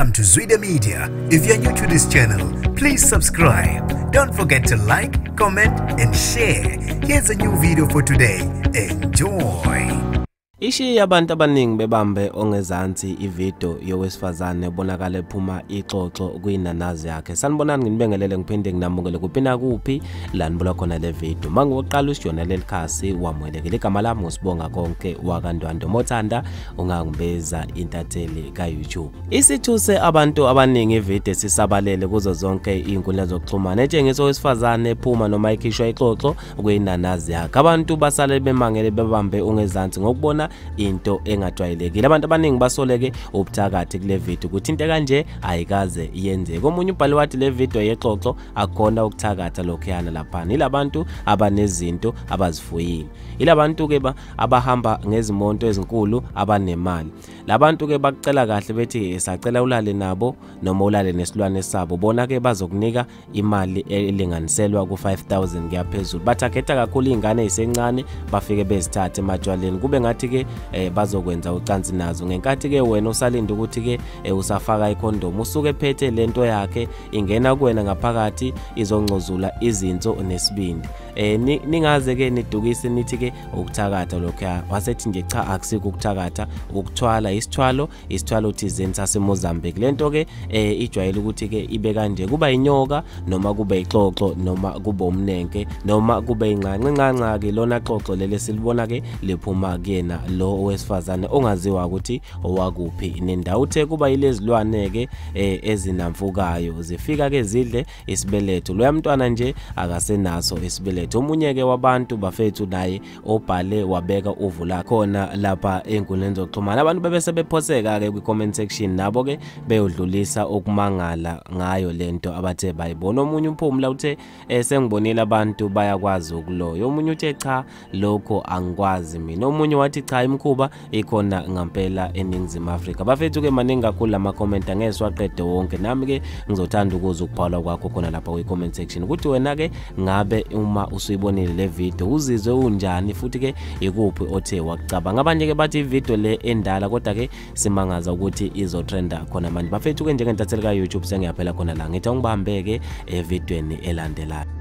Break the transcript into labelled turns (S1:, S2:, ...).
S1: Welcome to Zwida Media. If you're new to this channel, please subscribe. Don't forget to like, comment and share. Here's a new video for today. Enjoy.
S2: Ishi abantu abaningi bebambe ongezansi ivideo yowesifazane ebonakala ephuma ixoxo kwi-Nanazi yakhe. Sanibonani nginibingelele ngiphinde nginamukele kupina kuphi la nibola khona le video. Mangiwoqala usijona leli khasi wamwelekile igama lami ngusibonga konke wakandwando mothanda ungangibeza intatheli ka YouTube. Isithuse abantu abaningi ivideo sisabalele kuzo zonke izinkundla zokuxhumana etshengisa owesifazane ephuma noma ikhishwa ixoxo kwi-Nanazi yakhe. Abantu basale bemangele bebambe ongezansi ngokubona into engajwayelekile. Abantu abaningi basoleke ubuthakathi kule video ukuthi into kanje ayikaze yenzeke. Omunye ubhali wathi le video yexoxo akukona ukuthakatha lokhuyana lapha. Ilabantu abanezinto abazifuyile. Ilabantu ke abahamba ngezimonto ezinkulu abanemali. Labantu ke bakucela kahle bethi sacela ulale nabo noma ulale nesilwane sabo. Bona ke bazokunika imali elinganiselwa ku-5,000 kuyaphezulu. Bathakhetha kakhulu izingane ezisencane bafike bezithathe emajwaleni. Kube ngathi ke bazokwenza ucansi nazo ngenkathi ke wena usalinda ukuthi ke usafaka ikhondom usuke phethe lento yakhe ingena kuwena ngaphakathi izongcozula izinto nesibindi. Ningaze ke nidukise nithi ke ukuthakatha lokho wasethi nje cha akusiko ukuthakatha ukuthwala isithwalo thizeni saseMozambique. Lento ke ijwayele ukuthi ke ibe kanje kuba inyoka noma kube ixoxo noma kube umnenke noma kube inqanqa ke lona xoxo lele silibona ke lephuma kuyena lo owesifazane ongaziwa ukuthi owakuphi nendawo. Uthe kuba yilezilwane ke ezinamfukayo zifika ke zidle isibeletho. Lo yamntwana nje akasenaso isibeletho. Omunye ke wabantu bafethu naye obhale wabeka uvu la khona lapha enkundleni zokuxhumana. Abantu bebese bephoseka ke kwi-comment section nabo ke beyodlulisa okumangala ngayo lento abathe bayibona. Omunye umphumla uthe sengibonile abantu bayakwazi ukuloya. Omunye uthe cha lokho angikwazi mina. Omunye wathi cha imkhuba ikhona ngempela eNingizimu Afrika. Bafethu ke maningi kakhulu ama comment angeke waqede wonke. Nami ke ngizothanda ukuza ukubhala kwakho khona lapha kwi-comment section ukuthi wena ke ngabe uma usuyibonile le video uzizwe unjani futhi ke ikuphi othe wakucabanga. Abanye ke bathi ivideo le endala kodwa ke simangaza ukuthi izotrenda khona manje. Bafethu ke njengentatheli ka YouTube sengiyaphela khona la ngithi ngibambeke evidweni elandelayo.